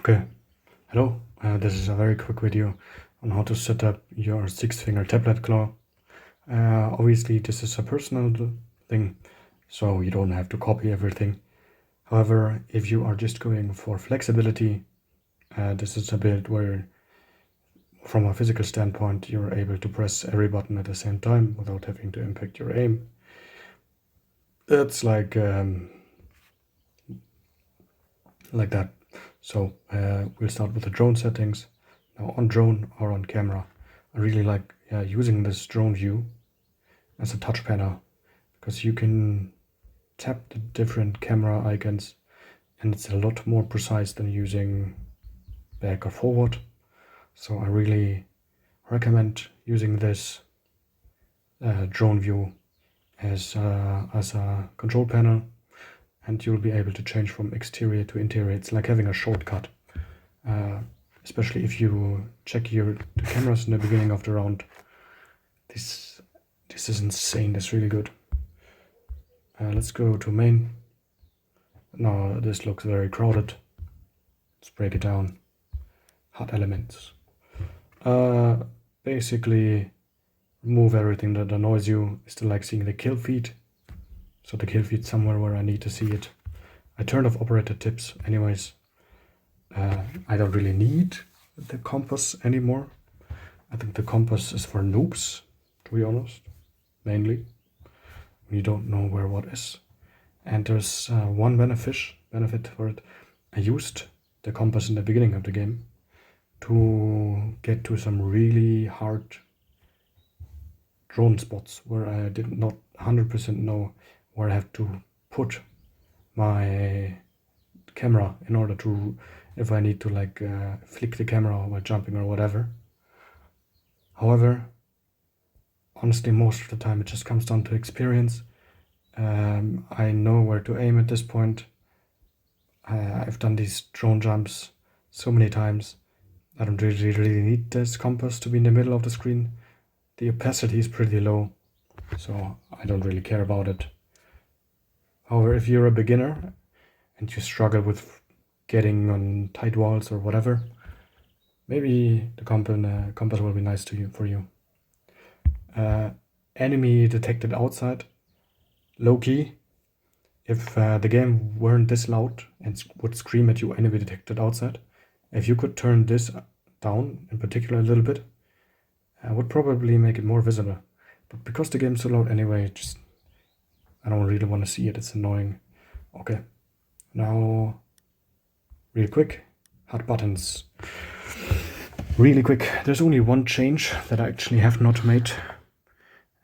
Okay, hello, this is a very quick video on how to set up your 6-finger tablet claw. Obviously this is a personal thing, so you don't have to copy everything. However, if you are just going for flexibility, this is a build where from a physical standpoint you're able to press every button at the same time without having to impact your aim. It's like that. So we'll start with the drone settings. Now on drone or on camera, I really like using this drone view as a touch panel, because you can tap the different camera icons and it's a lot more precise than using back or forward. So I really recommend using this drone view as a control panel, and you'll be able to change from exterior to interior. It's like having a shortcut, especially if you check the cameras in the beginning of the round. This is insane. That's really good. Let's go to main. Now this looks very crowded. Let's break it down. HUD elements. Basically remove everything that annoys you. I still like seeing the kill feed. So the kill feed somewhere where I need to see it. I turned off operator tips anyways. I don't really need the compass anymore. I think the compass is for noobs, to be honest, mainly, when you don't know where what is. And there's one benefit for it. I used the compass in the beginning of the game to get to some really hard drone spots where I did not 100% know where I have to put my camera in order to, if I need to like flick the camera while jumping or whatever. However, honestly, most of the time it just comes down to experience. I know where to aim at this point. I've done these drone jumps so many times. I don't really need this compass to be in the middle of the screen. The opacity is pretty low, so I don't really care about it. However, if you're a beginner and you struggle with getting on tight walls or whatever, maybe the compass will be nice for you. Enemy detected outside. Low key, if the game weren't this loud and would scream at you enemy detected outside, if you could turn this down in particular a little bit, would probably make it more visible. But because the game's so loud anyway, I don't really want to see it. It's annoying. Okay, now real quick, HUD buttons. Really quick, there's only one change that I actually have not made,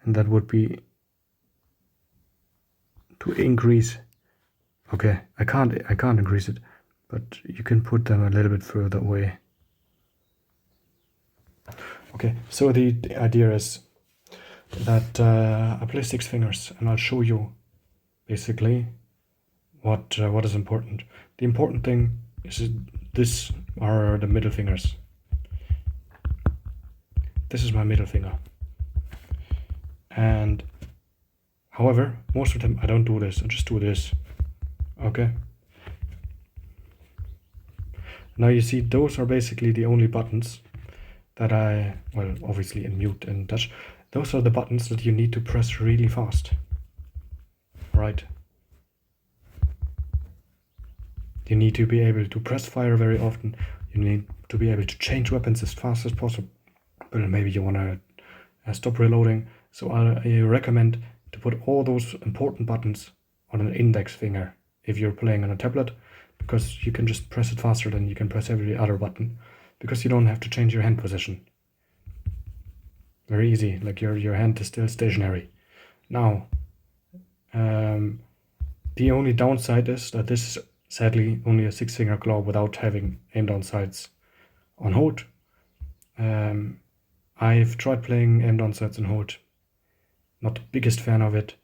and that would be to increase. Okay, I can't increase it, but you can put them a little bit further away. Okay, so the idea is that I play 6 fingers, and I'll show you basically what is important. The important thing is this are the middle fingers. This is my middle finger. And however, most of the time I don't do this, I just do this. Okay. Now you see those are basically the only buttons that well, obviously in mute and touch, those are the buttons that you need to press really fast. Right. You need to be able to press fire very often. You need to be able to change weapons as fast as possible. But maybe you want to stop reloading. So I recommend to put all those important buttons on an index finger if you're playing on a tablet, because you can just press it faster than you can press every other button, because you don't have to change your hand position. Very easy, like your hand is still stationary. Now, the only downside is that this is sadly only a 6-finger claw without having aim down sights on hold. I've tried playing aim down sights on hold. Not the biggest fan of it.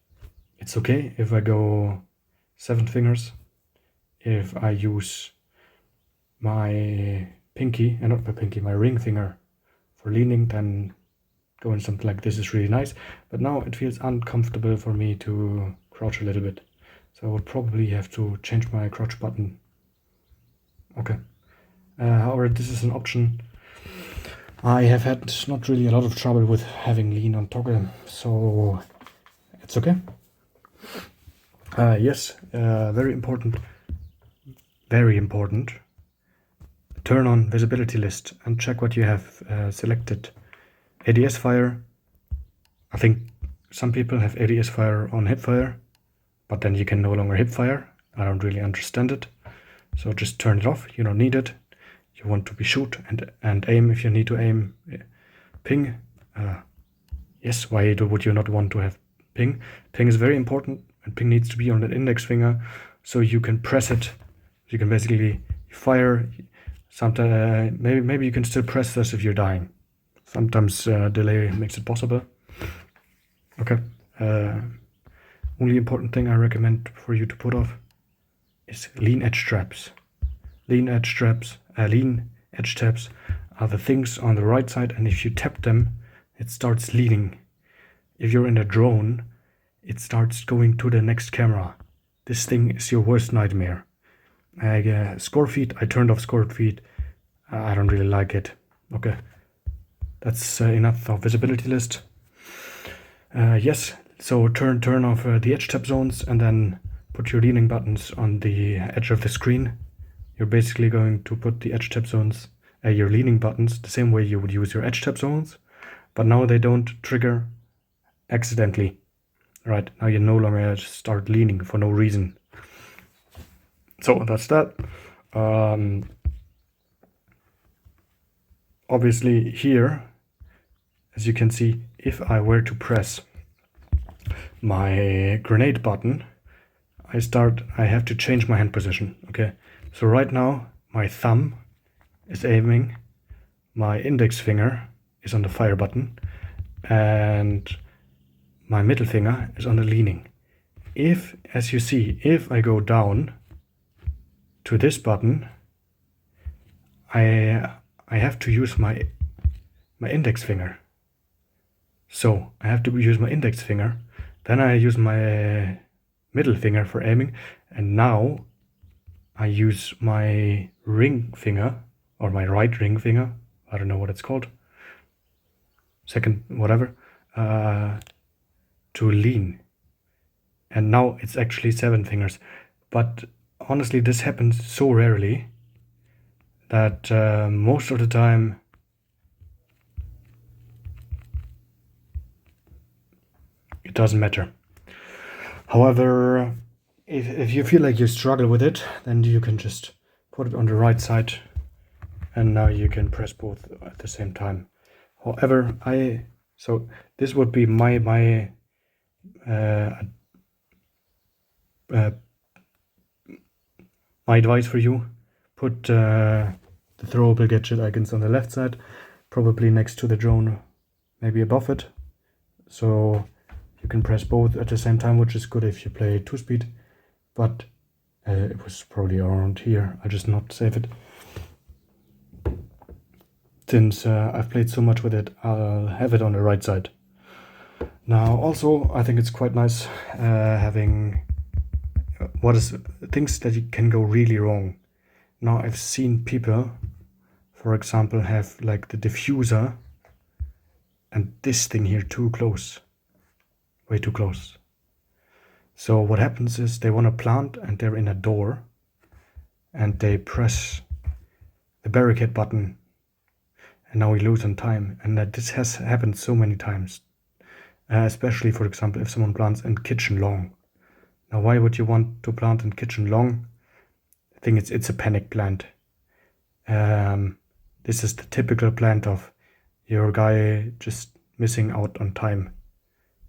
It's okay if I go 7 fingers. If I use my pinky, and not my pinky, my ring finger for leaning, then going something like this is really nice. But now it feels uncomfortable for me to crouch a little bit. So I would probably have to change my crouch button. Okay. However, this is an option. I have had not really a lot of trouble with having lean on toggle, so it's okay. Yes, very important. Very important. Turn on visibility list and check what you have selected. ADS fire. I think some people have ADS fire on hipfire, but then you can no longer hipfire. I don't really understand it. So just turn it off. You don't need it. You want to be shoot and aim if you need to aim. Ping. Yes, why would you not want to have ping? Ping is very important, and ping needs to be on the index finger so you can press it. You can basically fire. Sometimes maybe you can still press this if you're dying. Sometimes delay makes it possible. Okay. Only important thing I recommend for you to put off is lean edge traps. Lean edge traps, lean edge tabs are the things on the right side, and if you tap them, it starts leaning. If you're in a drone, it starts going to the next camera. This thing is your worst nightmare. Score feed, I turned off score feed. I don't really like it. Okay, that's enough of visibility list. Yes, so turn off the edge tab zones and then put your leaning buttons on the edge of the screen. You're basically going to put the edge tab zones, your leaning buttons, the same way you would use your edge tab zones, but now they don't trigger accidentally. Right, now you no longer start leaning for no reason. So that's that. Obviously here, as you can see, if I were to press my grenade button, I have to change my hand position. Okay, so right now my thumb is aiming, my index finger is on the fire button, and my middle finger is on the leaning. If, as you see, if I go down to this button, I have to use my index finger. So I have to use my index finger, then I use my middle finger for aiming, and now I use my ring finger, or my right ring finger, I don't know what it's called, second, whatever, to lean. And now it's actually 7 fingers. But honestly, this happens so rarely that most of the time it doesn't matter. However, if you feel like you struggle with it, then you can just put it on the right side, and now you can press both at the same time. However, so this would be my advice for you. Put the throwable gadget icons on the left side, probably next to the drone, maybe above it, so you can press both at the same time, which is good if you play 2-speed, but it was probably around here. I just not save it. Since I've played so much with it, I'll have it on the right side. Now also, I think it's quite nice having things that can go really wrong. Now I've seen people, for example, have like the diffuser and this thing here too close, way too close. So what happens is they want to plant and they're in a door and they press the barricade button, and now we lose on time. And that this has happened so many times, especially, for example, if someone plants in kitchen long. Now why would you want to plant in kitchen long? I think it's a panic plant. This is the typical plant of your guy just missing out on time,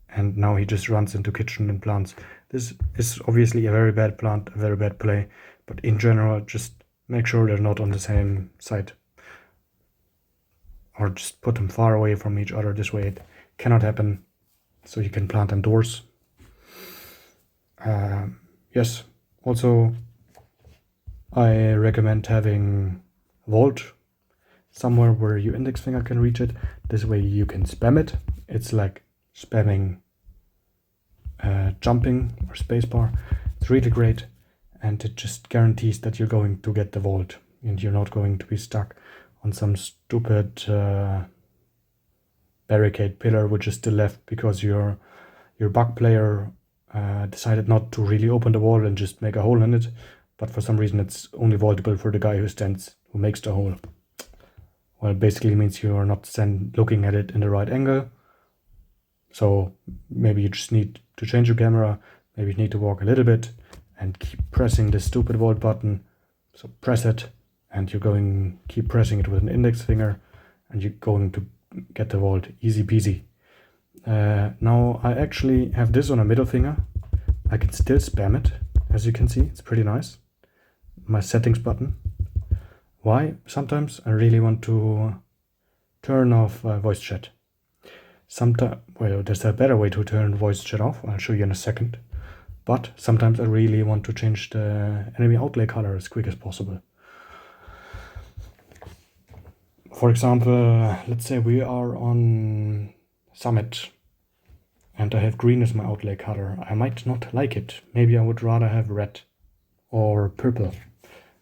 and now he just runs into kitchen and plants. This is obviously a very bad plant, a very bad play, but in general, just make sure they're not on the same side, or just put them far away from each other. This way it cannot happen, so you can plant indoors. Yes, also I recommend having vault somewhere where your index finger can reach it. This way you can spam it. It's like spamming jumping or spacebar. It's really great, and it just guarantees that you're going to get the vault. and you're not going to be stuck on some stupid barricade pillar which is still left because your bug player decided not to really open the wall and just make a hole in it, but for some reason it's only vaultable for the guy who makes the hole. Well, it basically means you're not looking at it in the right angle. So maybe you just need to change your camera, maybe you need to walk a little bit and keep pressing the stupid vault button. So press it, and you're keep pressing it with an index finger, and you're going to get the vault easy peasy. Now I actually have this on a middle finger. I can still spam it, as you can see, it's pretty nice. My settings button. Why? Sometimes I really want to turn off voice chat. Well, there's a better way to turn voice chat off, I'll show you in a second. But sometimes I really want to change the enemy outlay color as quick as possible. For example, let's say we are on Summit and I have green as my outlay color. I might not like it. Maybe I would rather have red or purple.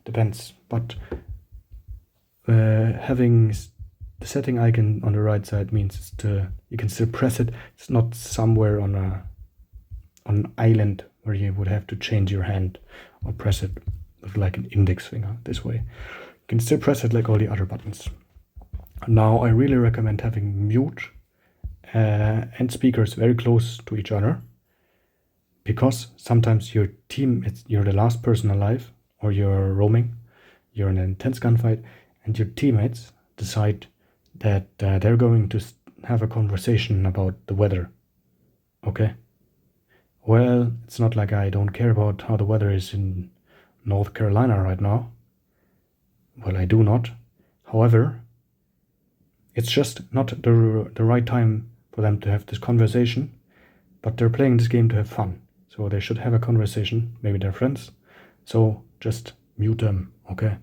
Depends. But having the setting icon on the right side means you can still press it. It's not somewhere on an island where you would have to change your hand or press it with like an index finger this way. You can still press it like all the other buttons. Now I really recommend having mute and speakers very close to each other, because sometimes you're the last person alive, or you're roaming, you're in an intense gunfight, and your teammates decide that they're going to have a conversation about the weather. Okay? Well, it's not like I don't care about how the weather is in North Carolina right now. Well, I do not. However, it's just not the right time for them to have this conversation, but they're playing this game to have fun. So they should have a conversation, maybe they're friends. So just mute them, okay?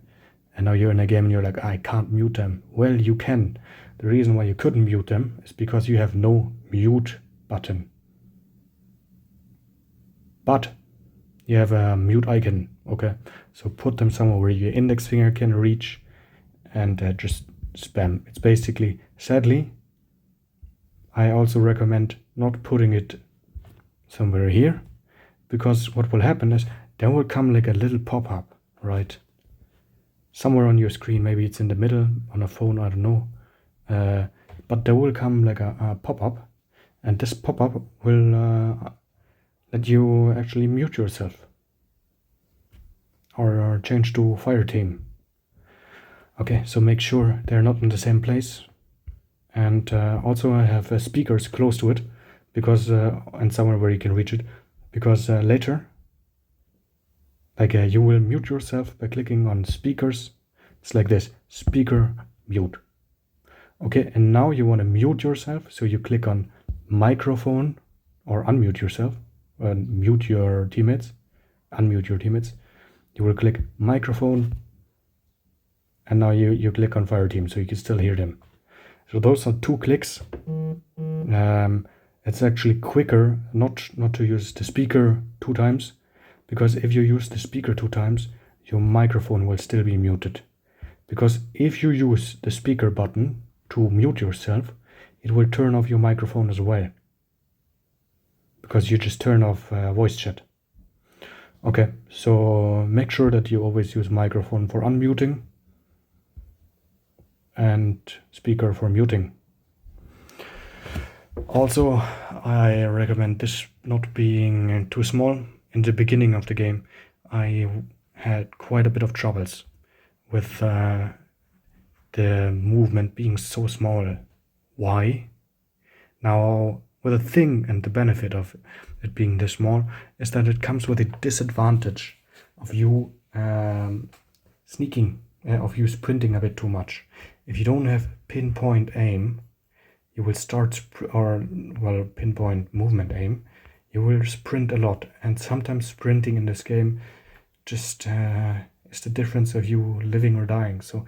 And now you're in a game and you're like, I can't mute them. Well, you can. The reason why you couldn't mute them is because you have no mute button. But you have a mute icon, okay? So put them somewhere where your index finger can reach and just spam. It's basically, sadly, I also recommend not putting it somewhere here, because what will happen is there will come like a little pop-up, right? Somewhere on your screen, maybe it's in the middle, on a phone, I don't know. But there will come like a pop-up, and this pop-up will let you actually mute yourself or change to fire team. Okay, so make sure they're not in the same place. And also I have speakers close to it, because and somewhere where you can reach it, because later, you will mute yourself by clicking on speakers. It's like this, speaker mute. Okay, and now you want to mute yourself, so you click on microphone, or unmute yourself, mute your teammates, unmute your teammates. You will click microphone, and now you click on fire team, so you can still hear them. So those are 2 clicks. It's actually quicker not to use the speaker 2 times, because if you use the speaker 2 times, your microphone will still be muted. Because if you use the speaker button to mute yourself, it will turn off your microphone as well, because you just turn off voice chat. Okay, so make sure that you always use microphone for unmuting and speaker for muting. Also, I recommend this not being too small. In the beginning of the game, I had quite a bit of troubles with the movement being so small. Why? Now, with the thing and the benefit of it being this small is that it comes with a disadvantage of you sneaking, of you sprinting a bit too much. If you don't have pinpoint aim, you will pinpoint movement aim, you will sprint a lot. And sometimes sprinting in this game just is the difference of you living or dying. So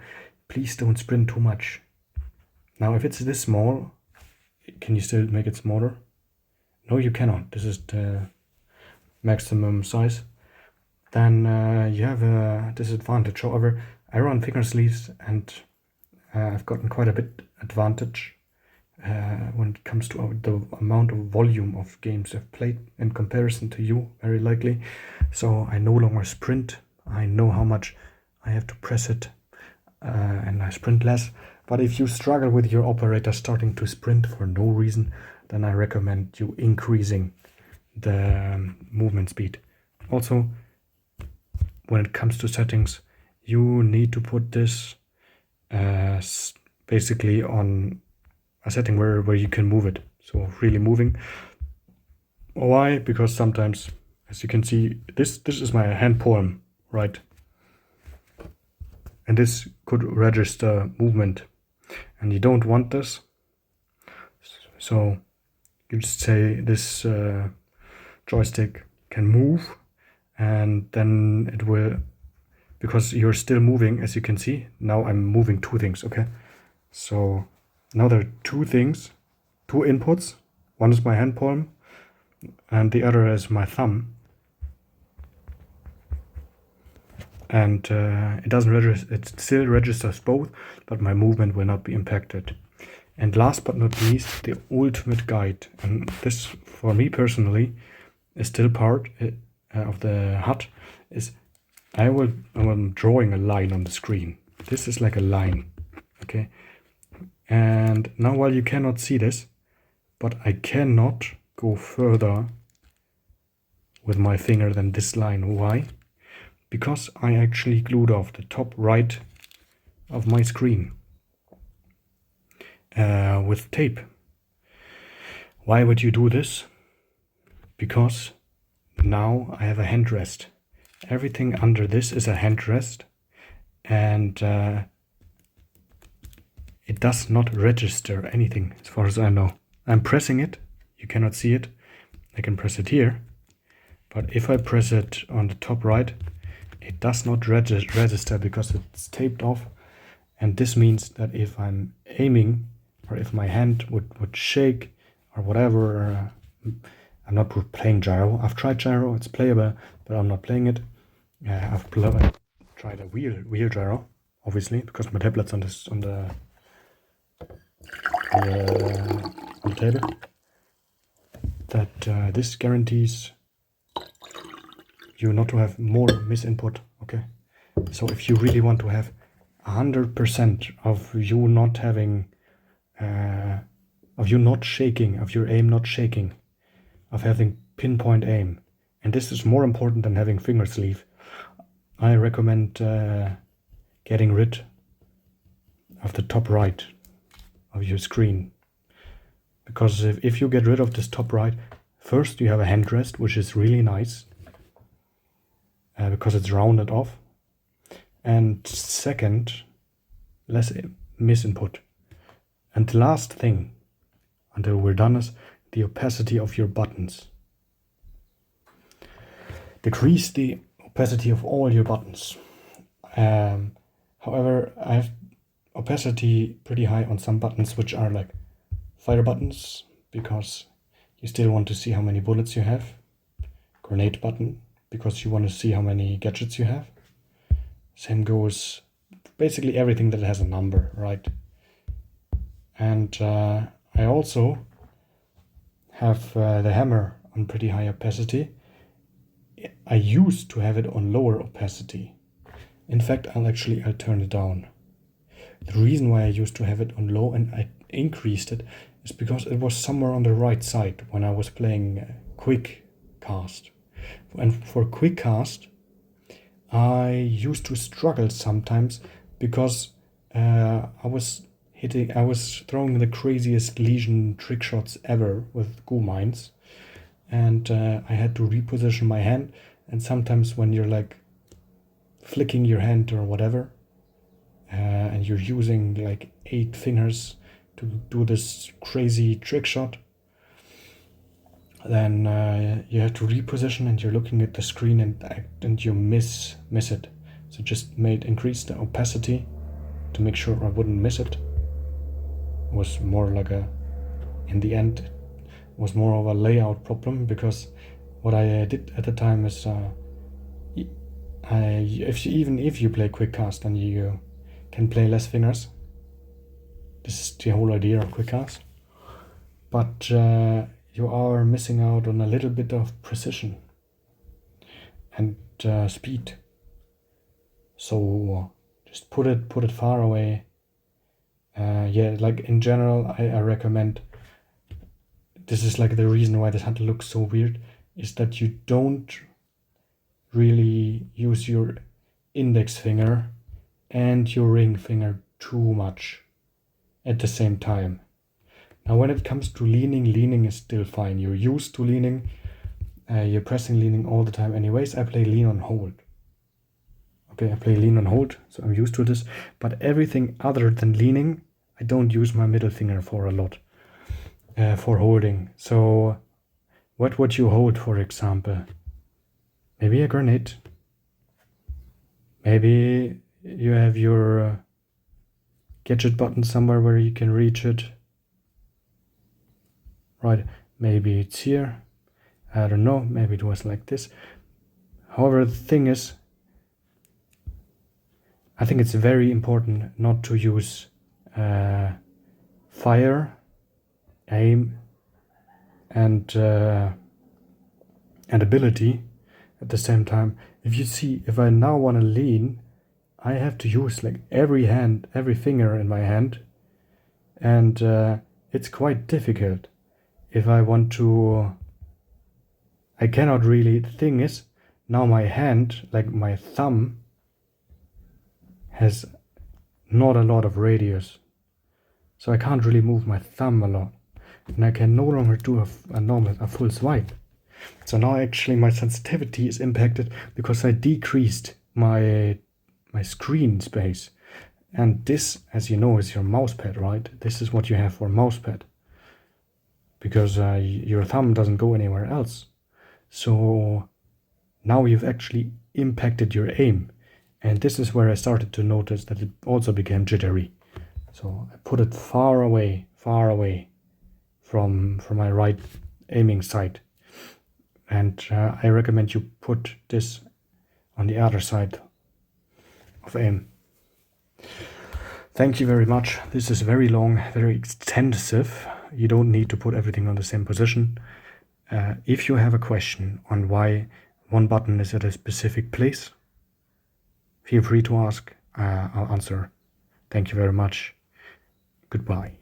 please don't sprint too much. Now, if it's this small, can you still make it smaller? No, you cannot. This is the maximum size. Then you have a disadvantage. However, I run finger sleeves, and I've gotten quite a bit advantage when it comes to the amount of volume of games I've played in comparison to you, very likely. So I no longer sprint. I know how much I have to press it, and I sprint less. But if you struggle with your operator starting to sprint for no reason, then I recommend you increasing the movement speed. Also, when it comes to settings, you need to put this basically on a setting where you can move it. So really moving. Why? Because sometimes, as you can see, this is my hand palm, right? And this could register movement, and you don't want this. So you just say this joystick can move, and then it will, because you're still moving, as you can see. Now I'm moving two things, okay? So now there are two things, two inputs. One is my hand palm, and the other is my thumb. And it doesn't register, it still registers both, but my movement will not be impacted. And last but not least, the ultimate guide. And this, for me personally, is still part of the HUD, is I'm drawing a line on the screen. This is like a line, okay? And now, while you cannot see this, but I cannot go further with my finger than this line. Why? Because I actually glued off the top right of my screen with tape. Why would you do this? Because now I have a handrest. Everything under this is a handrest, and it does not register anything as far as I know. I'm pressing it. You cannot see it. I can press it here, but if I press it on the top right, it does not register because it's taped off. And this means that if I'm aiming, or if my hand would shake or whatever, I'm not playing gyro. I've tried gyro, it's playable, but I'm not playing it. I've tried a wheel gyro, obviously, because my tablet's on the table. That this guarantees you not to have more misinput, okay? So if you really want to have 100% of you not having, of you not shaking, of your aim not shaking, of having pinpoint aim, and this is more important than having finger sleeve, I recommend getting rid of the top right of your screen. Because if you get rid of this top right, first you have a handrest, which is really nice, because it's rounded off, and second, less misinput. And the last thing, until we're done, is the opacity of your buttons. Decrease the opacity of all your buttons. However, I have opacity pretty high on some buttons, which are like fire buttons, because you still want to see how many bullets you have. Grenade button, because you want to see how many gadgets you have. Same goes basically everything that has a number, right? And I also have the hammer on pretty high opacity. I used to have it on lower opacity. In fact, I'll turn it down. The reason why I used to have it on low and I increased it is because it was somewhere on the right side when I was playing quick cast. And for quick cast, I used to struggle sometimes because I was throwing the craziest Legion trick shots ever with goo mines, and I had to reposition my hand. And sometimes when you're like flicking your hand or whatever, and you're using like 8 fingers to do this crazy trick shot, then you have to reposition, and you're looking at the screen and you miss it. So just increase the opacity to make sure I wouldn't miss it. It was more like in the end, it was more of a layout problem, because what I did at the time is Even if you play quick cast, then you can play less fingers. This is the whole idea of quick cast. But you are missing out on a little bit of precision and speed. So just put it far away. Yeah, like in general, I recommend. This is like the reason why this hand looks so weird, is that you don't really use your index finger and your ring finger too much at the same time. Now when it comes to leaning is still fine. You're used to leaning, you're pressing leaning all the time anyways. I play lean on hold. Okay, I play lean on hold, so I'm used to this. But everything other than leaning, I don't use my middle finger for a lot, for holding. So what would you hold, for example? Maybe a grenade. Maybe you have your gadget button somewhere where you can reach it. Right, maybe it's here. I don't know, maybe it was like this. However, the thing is, I think it's very important not to use fire, aim, and ability at the same time. If I now want to lean, I have to use like every finger in my hand, and it's quite difficult. If I want to, I cannot really. The thing is, now my hand, like my thumb, has not a lot of radius, so I can't really move my thumb a lot, and I can no longer do a full swipe. So now actually my sensitivity is impacted because I decreased my screen space. And this, as you know, is your mouse pad, right? This is what you have for mouse pad, because your thumb doesn't go anywhere else. So now you've actually impacted your aim. And this is where I started to notice that it also became jittery. So I put it far away from my right aiming side. And I recommend you put this on the other side of aim. Thank you very much. This is very long, very extensive. You don't need to put everything on the same position. If you have a question on why one button is at a specific place, feel free to ask. I'll answer. Thank you very much. Goodbye.